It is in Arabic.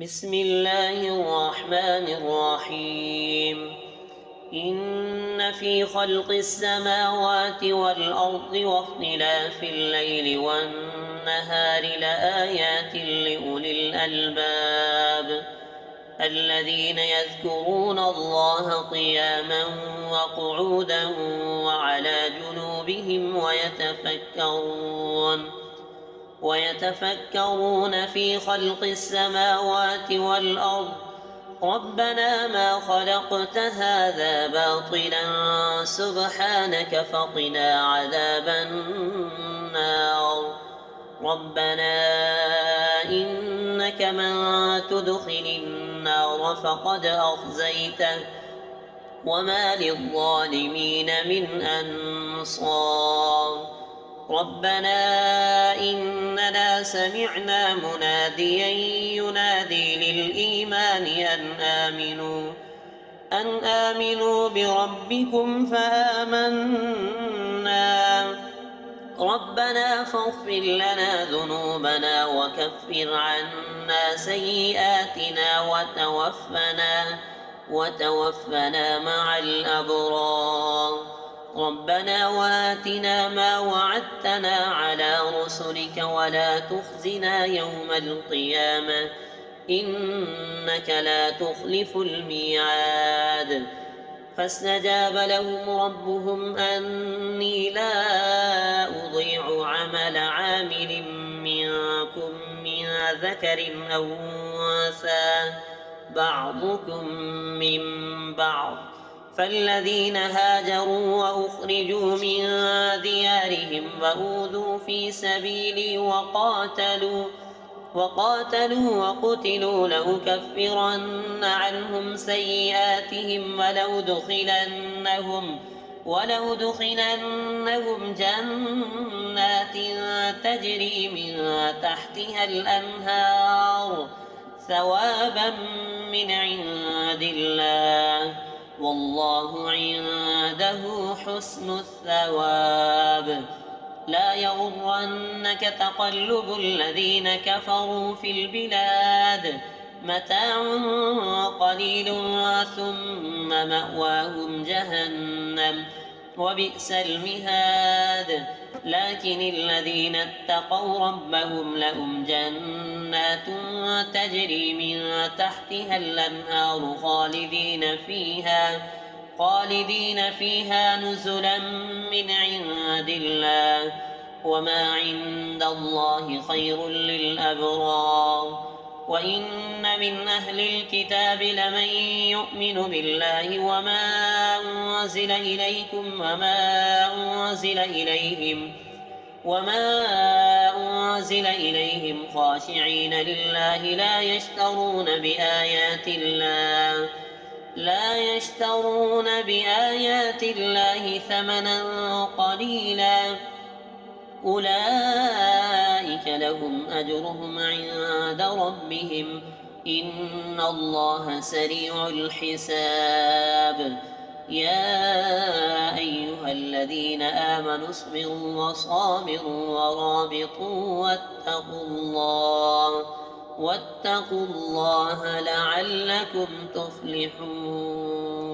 بسم الله الرحمن الرحيم. إن في خلق السماوات والأرض واختلاف الليل والنهار لآيات لأولي الألباب الذين يذكرون الله قياما وقعودا وعلى جنوبهم ويتفكرون في خلق السماوات والأرض ربنا ما خلقت هذا باطلا سبحانك فقنا عذاب النار. ربنا إنك من تدخل النار فقد أخزيته وما للظالمين من أنصار. ربنا إننا سمعنا مناديا ينادي للإيمان أن آمنوا بربكم فآمنا. ربنا فاغفر لنا ذنوبنا وكفر عنا سيئاتنا وتوفنا مع الأبرار. ربنا وآتنا ما وعدتنا على رسلك ولا تخزنا يوم القيامة إنك لا تخلف الميعاد. فاستجاب لهم ربهم أني لا أضيع عمل عامل منكم من ذكر أو أنثى بعضكم من بعض. فالذين هاجروا وأخرجوا من ديارهم وأوذوا في سبيلي وقاتلوا وقتلوا لأكفرن عنهم سيئاتهم ولأدخلنهم جنات تجري من تحتها الأنهار ثوابا من عند الله والله عنده حسن الثواب. لا يغرنك تقلب الذين كفروا في البلاد متاع قليل ثم مأواهم جهنم وبئس المهاد. لكن الذين اتقوا ربهم لهم جنات تجري من تحتها الأنهار خالدين فيها نزلا من عند الله وما عند الله خير للأبرار. وإن من أهل الكتاب لمن يؤمن بالله وما أنزل إليكم وما أنزل إليهم خاشعين لله لا يشترون بآيات الله ثمنا قليلا أولئك لهم أجرهم عند ربهم إن الله سريع الحساب. يا أيها الذين آمنوا اصبروا وصابروا ورابطوا واتقوا الله لعلكم تفلحون.